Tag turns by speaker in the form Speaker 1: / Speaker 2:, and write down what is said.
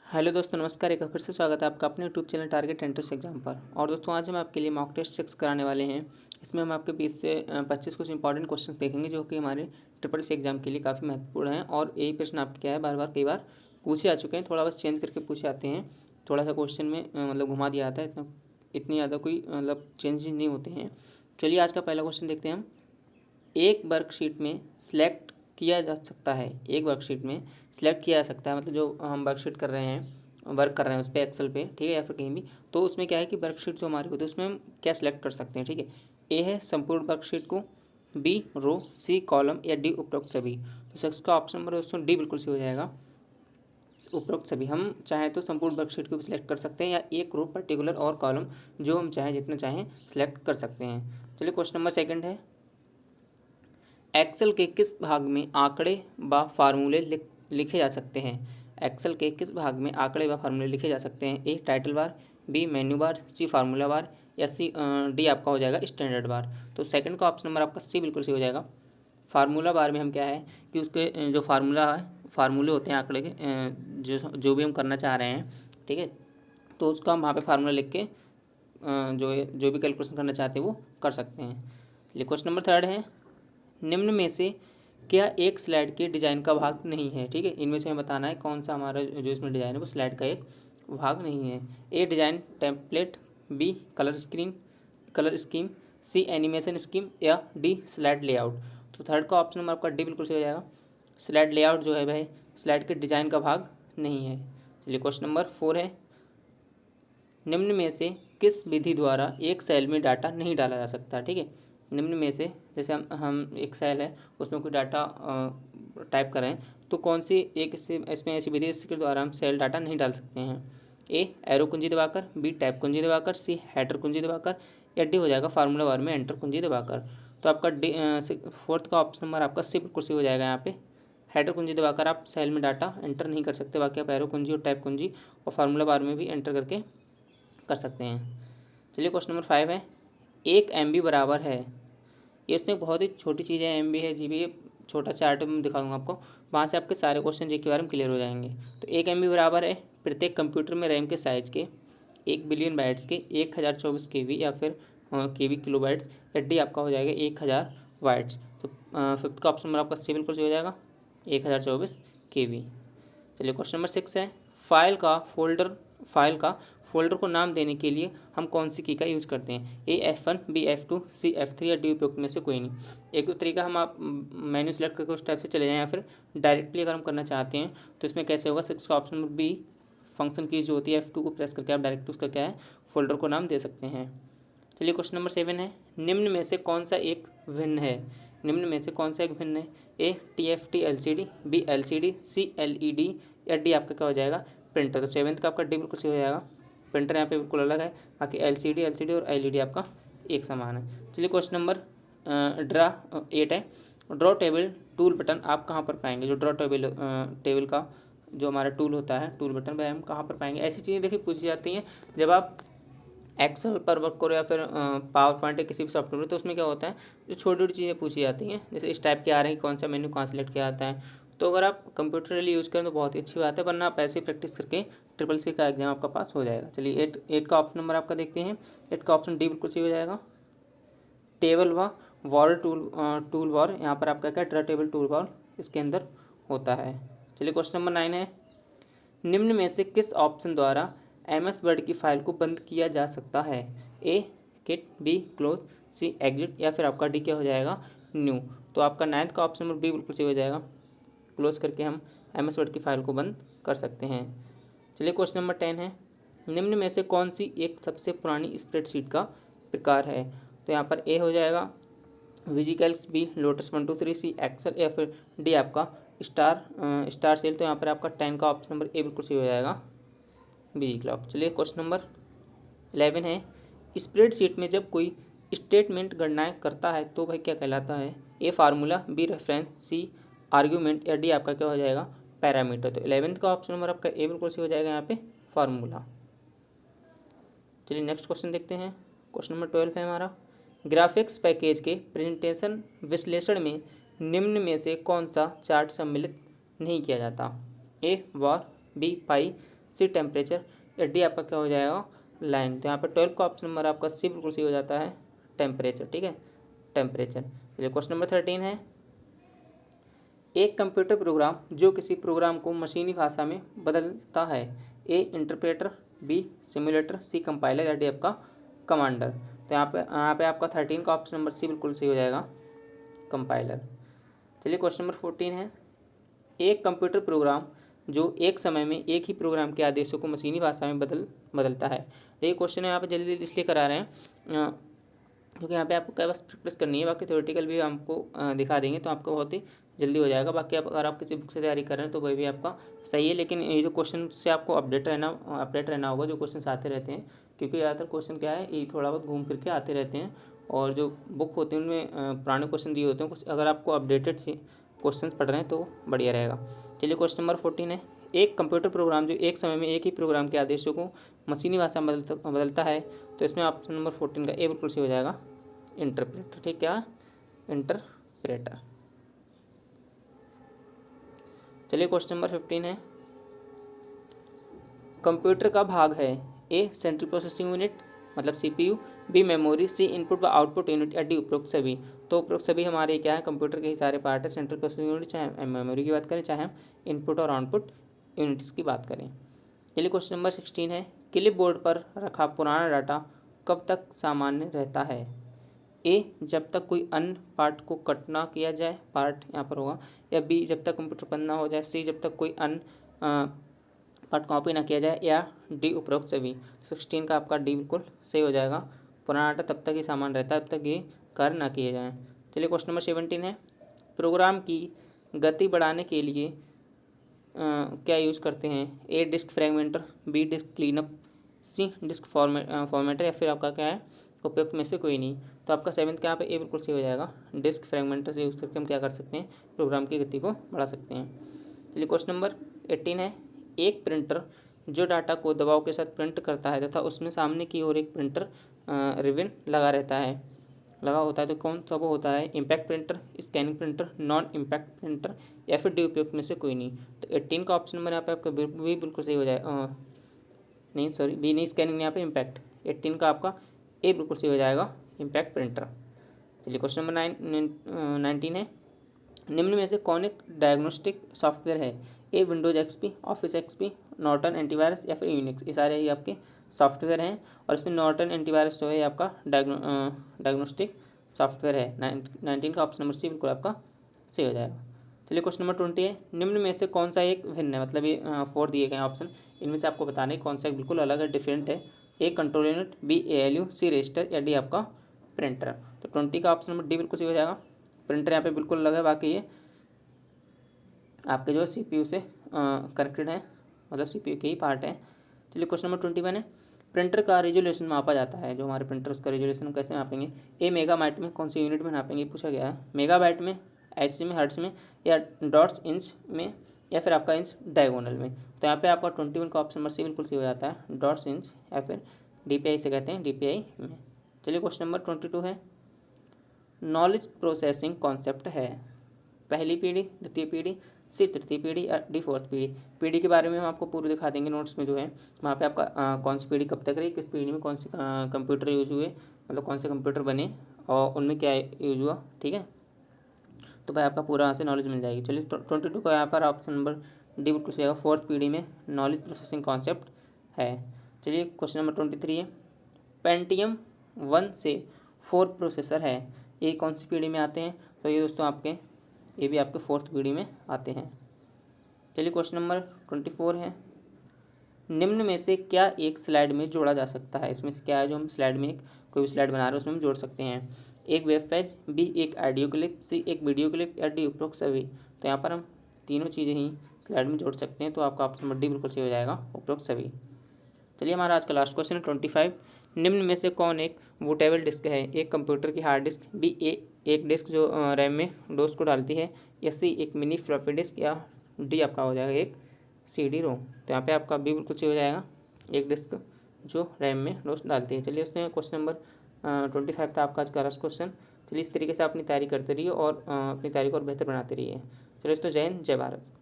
Speaker 1: Hello दोस्तों, नमस्कार। एक बार फिर से स्वागत है आपका अपने YouTube channel target entrance exam पर। और दोस्तों, आज हम आपके लिए मॉक टेस्ट 6 कराने वाले हैं। इसमें हम आपके 20 से 25 कुछ इंपॉर्टेंट क्वेश्चन देखेंगे जो कि हमारे ट्रिपल सी एग्जाम के लिए काफ़ी महत्वपूर्ण हैं। और यही प्रश्न आपके क्या है, बार बार कई बार पूछे आ चुके हैं, थोड़ा बस चेंज करके पूछे आते हैं। थोड़ा सा क्वेश्चन में मतलब घुमा दिया जाता है, इतनी ज़्यादा कोई मतलब चेंजेस नहीं होते हैं। चलिए, आज का पहला क्वेश्चन देखते हैं हम। एक वर्कशीट में सिलेक्ट किया जा सकता है, एक वर्कशीट में सिलेक्ट किया जा सकता है, मतलब जो हम वर्कशीट कर रहे हैं, वर्क कर रहे हैं उस पर, एक्सेल पे, ठीक है, या फिर कहीं भी। तो उसमें क्या है कि वर्कशीट जो हमारी होती है उसमें हम क्या सिलेक्ट कर सकते हैं, ठीक है। ए है संपूर्ण वर्कशीट को, बी रो, सी कॉलम, या डी उपरोक्त सभी। तो सिक्स का ऑप्शन नंबर दोस्तों डी बिल्कुल सही हो जाएगा। उपरोक्त सभी, हम चाहें तो संपूर्ण वर्कशीट को भी सिलेक्ट कर सकते हैं, या एक रो पर्टिकुलर और कॉलम जो हम चाहें, जितना चाहें सिलेक्ट कर सकते हैं। चलिए, क्वेश्चन नंबर सेकंड है। एक्सेल के किस भाग में आंकड़े व फार्मूले लिखे जा सकते हैं। एक्सेल के किस भाग में आंकड़े व फार्मूले लिखे जा सकते हैं। A title bar, B menu bar, C formula bar, या सी डी आपका हो जाएगा स्टैंडर्ड बार। तो सेकंड का ऑप्शन नंबर आपका सी बिल्कुल सही हो जाएगा। फार्मूला बार में हम क्या है कि उसके जो फार्मूला है, फार्मूले होते हैं आंकड़े के, जो जो भी हम करना चाह रहे हैं, ठीक है, तो उसका हम वहाँ पे फार्मूला लिख के जो भी कैलकुलेशन करना चाहते हैं वो कर सकते हैं। चलिए, क्वेश्चन नंबर थर्ड है। निम्न में से क्या एक स्लाइड के डिज़ाइन का भाग नहीं है, ठीक है। इनमें से हमें बताना है कौन सा हमारा जो इसमें डिज़ाइन है वो स्लाइड का एक भाग नहीं है। A design template, B colour scheme, C animation scheme, या डी स्लाइड लेआउट। तो थर्ड का ऑप्शन नंबर आपका डी बिल्कुल सही हो जाएगा। स्लाइड लेआउट जो है वह स्लाइड के डिज़ाइन का भाग नहीं है। चलिए, क्वेश्चन नंबर 4 है। निम्न में से किस विधि द्वारा एक सेल में डाटा नहीं डाला जा सकता, ठीक है। निम्न में से, जैसे हम एक सेल है उसमें कोई डाटा टाइप करें, तो कौन सी एक इसमें ऐसी विधि जिसके द्वारा हम सेल डाटा नहीं डाल सकते हैं। ए एरो कुंजी दबाकर, बी टैब कुंजी दबाकर, सी हेडर कुंजी दबाकर, या डी हो जाएगा फार्मूला बार में एंटर कुंजी दबाकर। तो आपका डी फोर्थ का ऑप्शन नंबर आपका सी बिल्कुल सही हो जाएगा। यहाँ पे हेडर कुंजी दबाकर आप सेल में डाटा एंटर नहीं कर सकते, बाकी आप एरो कुंजी और टैब कुंजी और फार्मूला बार में भी एंटर करके कर सकते हैं। चलिए, क्वेश्चन नंबर 5 है। 1 MB बराबर है, ये इसमें बहुत ही छोटी चीज़ है, MB है, GB है, छोटा चार्ट में दिखा दूँगा आपको, वहाँ से आपके सारे क्वेश्चन जी के बारे में क्लियर हो जाएंगे। तो 1 MB बराबर है प्रत्येक कंप्यूटर में रैम के साइज़ के 1 बिलियन बाइट्स के 1024 KB, या फिर KB किलो बाइट्स, या डी आपका हो जाएगा 1000 वाइट्स। तो फिफ्थ का ऑप्शन नंबर आपका सी बिल्कुल सही हो जाएगा, 1024 KB। चलिए, क्वेश्चन नंबर 6 है। फाइल का फोल्डर को नाम देने के लिए हम कौन सी की का यूज़ करते हैं। ए F1, बी F2, सी F3, या डी उपयुक्त में से कोई नहीं। एक तो तरीका, हम आप मेन्यू सेलेक्ट करके उस टाइप से चले जाएं, या फिर डायरेक्टली अगर हम करना चाहते हैं तो इसमें कैसे होगा। 6 का ऑप्शन नंबर बी, फंक्शन की जो होती है F2 को प्रेस करके आप डायरेक्ट उसका क्या है फोल्डर को नाम दे सकते हैं। चलिए, क्वेश्चन नंबर 7 है। निम्न में से कौन सा एक भिन्न है। निम्न में से कौन सा एक भिन्न है। ए TFT LCD, बी LCD, सी LED, या डी आपका क्या हो जाएगा प्रिंटर। तो सेवन्थ का आपका डी बिल्कुल सही हो जाएगा। प्रिंटर यहाँ पे बिल्कुल अलग है, बाकी LCD और LED आपका एक समान है। चलिए, क्वेश्चन नंबर ड्रा 8 है। ड्रॉ टेबल टूल बटन आप कहाँ पर पाएंगे। जो ड्रॉ टेबल का जो हमारा टूल होता है, टूल बटन, वह हम कहाँ पर पाएंगे। ऐसी चीज़ें देखिए पूछी जाती हैं जब आप एक्सेल पर वर्क करो, या फिर पावर पॉइंट या किसी भी सॉफ्टवेयर में, तो उसमें क्या होता है, जो छोटी छोटी चीज़ें पूछी जाती हैं, जैसे इस टाइप के आ रहे हैं, कौन सा मेन्यू कहाँ सेलेक्ट किया जाता है। तो अगर आप कंप्यूटरली यूज़ करें तो बहुत ही अच्छी बात है, वरना आप ऐसे ही प्रैक्टिस करके ट्रिपल सी का एग्जाम आपका पास हो जाएगा। चलिए, एट का ऑप्शन नंबर आपका देखते हैं। 8 का ऑप्शन डी बिल्कुल सही हो जाएगा। टेबल व वॉर टूल वॉर, यहाँ पर आपका क्या ड्रा टेबल टूल वॉर इसके अंदर होता है। चलिए, क्वेश्चन नंबर 9 है। निम्न में से किस ऑप्शन द्वारा MS वर्ड की फाइल को बंद किया जा सकता है। A quit, B close, C exit, या फिर आपका डी क्या हो जाएगा न्यू। तो आपका 9th का ऑप्शन नंबर बी बिल्कुल सही हो जाएगा। क्लोज करके हम MS वर्ड की फाइल को बंद कर सकते हैं। चलिए, क्वेश्चन नंबर 10 है। निम्न में से कौन सी एक सबसे पुरानी स्प्रेडशीट का प्रकार है। तो यहाँ पर ए हो जाएगा विजिकैल्स, बी लोटस 123, सी एक्सेल, या फिर डी आपका स्टार सेल। तो यहाँ पर आपका 10 का ऑप्शन नंबर ए बिल्कुल सही हो जाएगा, बी क्लॉक। चलिए, क्वेश्चन नंबर 11 है। स्प्रेडशीट में जब कोई स्टेटमेंट गणनाएं करता है तो वह क्या कहलाता है। ए फार्मूला, बी रेफरेंस, सी आर्ग्यूमेंट, या डी आपका क्या हो जाएगा पैरामीटर। तो 11th का ऑप्शन नंबर आपका ए बिल्कुल सही हो जाएगा यहाँ पे फार्मूला। चलिए, नेक्स्ट क्वेश्चन देखते हैं। क्वेश्चन नंबर 12 है हमारा। ग्राफिक्स पैकेज के प्रेजेंटेशन विश्लेषण में निम्न में से कौन सा चार्ट सम्मिलित नहीं किया जाता। ए वार, बी पाई, सी टेम्परेचर, या डी आपका क्या हो जाएगा लाइन। तो यहाँ पे 12 का ऑप्शन नंबर आपका सी बिल्कुल सही हो जाता है, टेम्परेचर। ठीक है, टेम्परेचर। चलिए क्वेश्चन नंबर 13 है, एक कंप्यूटर प्रोग्राम जो किसी प्रोग्राम को मशीनी भाषा में बदलता है, A interpreter, B simulator, C compiler, या डी आपका कमांडर। तो यहाँ पे आपका 13 का ऑप्शन नंबर सी बिल्कुल सही हो जाएगा, कंपाइलर। चलिए क्वेश्चन नंबर 14 है, एक कंप्यूटर प्रोग्राम जो एक समय में एक ही प्रोग्राम के आदेशों को मशीनी भाषा में बदलता है। तो ये क्वेश्चन है यहाँ पे जल्दी इसलिए करा रहे हैं क्योंकि यहाँ पे आपको क्या बस प्रैक्टिस करनी है, बाकी थ्योरेटिकल भी हमको दिखा देंगे तो आपका बहुत ही जल्दी हो जाएगा। बाकी अगर आप किसी बुक से तैयारी कर रहे हैं तो वह भी आपका सही है, लेकिन ये जो क्वेश्चन से आपको अपडेट रहना होगा, जो क्वेश्चन आते रहते हैं, क्योंकि ज़्यादातर क्वेश्चन क्या है ये थोड़ा बहुत घूम फिर के आते रहते हैं, और जो बुक होते हैं उनमें पुराने क्वेश्चन दिए होते हैं कुछ। अगर आपको अपडेटेड से क्वेश्चन पढ़ रहे हैं तो बढ़िया रहेगा। चलिए क्वेश्चन नंबर 14 है, एक कंप्यूटर प्रोग्राम जो एक समय में एक ही प्रोग्राम के आदेशों को मशीनी भाषा में बदलता है। तो इसमें ऑप्शन नंबर 14 का ए बिल्कुल सही हो जाएगा, इंटरप्रेटर। ठीक है, इंटरप्रेटर। चलिए क्वेश्चन नंबर 15 है, कंप्यूटर का भाग है, ए सेंट्रल प्रोसेसिंग यूनिट मतलब CPU, B memory, C input व आउटपुट यूनिट, या डी उपरोक्त सभी। तो उपरोक्त सभी हमारे क्या है, कंप्यूटर के ही सारे पार्ट है। सेंट्रल प्रोसेसिंग यूनिट चाहे मेमोरी की बात करें, चाहे हम इनपुट और आउटपुट यूनिट्स की बात करें। चलिए क्वेश्चन नंबर 16 है, क्लिप बोर्ड पर रखा पुराना डाटा कब तक सामान्य रहता है, ए जब तक कोई अन्य पार्ट को कट ना किया जाए, पार्ट यहाँ पर होगा, या बी जब तक कंप्यूटर बंद ना हो जाए, सी जब तक कोई अन्य पार्ट कॉपी ना किया जाए, या डी उपरोक्त सभी। 16 का आपका डी बिल्कुल सही हो जाएगा, पुराना डाटा तब तक ही सामान रहता है जब तक ये कार्य ना किए जाएँ। चलिए क्वेश्चन नंबर 17 है, प्रोग्राम की गति बढ़ाने के लिए क्या यूज़ करते हैं, ए disc fragmenter, B disc cleanup, सी डिस्क फॉर्मेटर, या फिर आपका क्या है उपयुक्त में से कोई नहीं। तो आपका 7th का यहाँ पे ए बिल्कुल सही हो जाएगा, डिस्क फ्रेगमेंटर से यूज़ करके हम क्या कर सकते हैं, प्रोग्राम की गति को बढ़ा सकते हैं। चलिए क्वेश्चन नंबर 18 है, एक प्रिंटर जो डाटा को दबाव के साथ प्रिंट करता है तथा उसमें सामने की ओर एक प्रिंटर रिबन लगा होता है, तो कौन सा वो होता है, impact printer, scanning printer, non impact printer, या फिर डी उपयुक्त में से कोई नहीं। तो 18 का ऑप्शन नंबर यहाँ पे आपका भी बिल्कुल सही हो जाएगा, नहीं सॉरी बी नहीं, स्कैनिंग यहाँ पे इम्पैक्ट। 18 का आपका ए बिल्कुल सही हो जाएगा, इम्पैक्ट प्रिंटर। चलिए क्वेश्चन नंबर 19 है, निम्न में से कौन एक डायग्नोस्टिक सॉफ्टवेयर है, A Windows XP, Office XP, Norton antivirus, या फिर यूनिक्स। ये सारे ही आपके सॉफ्टवेयर हैं, और इसमें नॉर्टन एंटीवायरस जो है आपका डायग्नोस्टिक सॉफ्टवेयर है। 19 का ऑप्शन नंबर सी बिल्कुल आपका सही हो जाएगा। चलिए क्वेश्चन नंबर 20 है, निम्न में से कौन सा एक भिन्न है, मतलब ये 4 दिए गए ऑप्शन, इनमें से आपको बताना है कौन सा एक बिल्कुल अलग है, डिफरेंट है। ए control unit, B ALU, C register, या डी आपका प्रिंटर। तो 20 का ऑप्शन नंबर डी बिल्कुल सही हो जाएगा, प्रिंटर यहाँ पे बिल्कुल अलग है, बाकी ये आपके जो CPU से कनेक्टेड है, मतलब CPU के ही पार्ट है। चलिए क्वेश्चन नंबर 21 है, प्रिंटर का रेजोल्यूशन मापा जाता है, जो हमारे प्रिंटर उसका रेजोल्यूशन हम कैसे मापेंगे, ए मेगाबाइट में, कौन सी यूनिट में नापेंगे पूछा गया है, मेगाबाइट में, एच में, हर्ट्स में, या डॉट्स इंच में, या फिर आपका इंच डायगोनल में। तो यहाँ पे आपका 21 का ऑप्शन नंबर सी बिल्कुल सही हो जाता है, डॉट्स इंच, या फिर DPI से कहते हैं, DPI में। चलिए क्वेश्चन नंबर 22 है, नॉलेज प्रोसेसिंग कॉन्सेप्ट है, पहली पीढ़ी, द्वितीय पीढ़ी, सी तृतीय पीढ़ी, या डी फोर्थ पीढ़ी। पीढ़ी के बारे में हम आपको पूर्व दिखा देंगे नोट्स में, जो है वहाँ पे आपका कौन सी पीढ़ी कब तक रही, किस पीढ़ी में कौन से कंप्यूटर यूज हुए, मतलब कौन से कंप्यूटर बने और उनमें क्या यूज हुआ। ठीक है, तो भाई आपका पूरा यहाँ से नॉलेज मिल जाएगी। चलिए 22 का यहाँ पर ऑप्शन नंबर डी बिल्कुल सही होगा, फोर्थ पीढ़ी में नॉलेज प्रोसेसिंग कॉन्सेप्ट है। चलिए क्वेश्चन नंबर 23 है, पेंटियम 1 से 4 प्रोसेसर है, ये कौन सी पीढ़ी में आते हैं, तो ये दोस्तों आपके ये भी आपके 4th पीढ़ी में आते हैं। चलिए क्वेश्चन नंबर 24 है, निम्न में से क्या एक स्लाइड में जोड़ा जा सकता है, इसमें से क्या है जो हम स्लाइड में कोई भी स्लाइड बना रहे हैं उसमें हम जोड़ सकते हैं, एक वेब पेज, बी एक ऑडियो क्लिप, सी एक वीडियो क्लिप, या डी उपरोक्त सभी। तो यहाँ पर हम तीनों चीज़ें ही स्लाइड में जोड़ सकते हैं, तो आपका ऑप्शन नंबर डी बिल्कुल सही हो जाएगा, उपरोक्त सभी। चलिए हमारा आज का लास्ट क्वेश्चन है 25, निम्न में से कौन एक बूटेबल डिस्क है, एक कंप्यूटर की हार्ड डिस्क, बी एक डिस्क जो रैम में डोज को डालती है, या सी एक मिनी फ्लॉपी डिस्क, या डी आपका हो जाएगा एक CD रोम। तो यहाँ पे आपका बी बिल्कुल सही हो जाएगा, एक डिस्क जो रैम में डोज डालती है। चलिए उसमें क्वेश्चन नंबर 25 था आपका आज का लास्ट क्वेश्चन। चलिए इस तरीके से अपनी तैयारी करते रहिए और अपनी तैयारी को और बेहतर बनाते रहिए। चलिए दोस्तों, जय हिंद, जय भारत।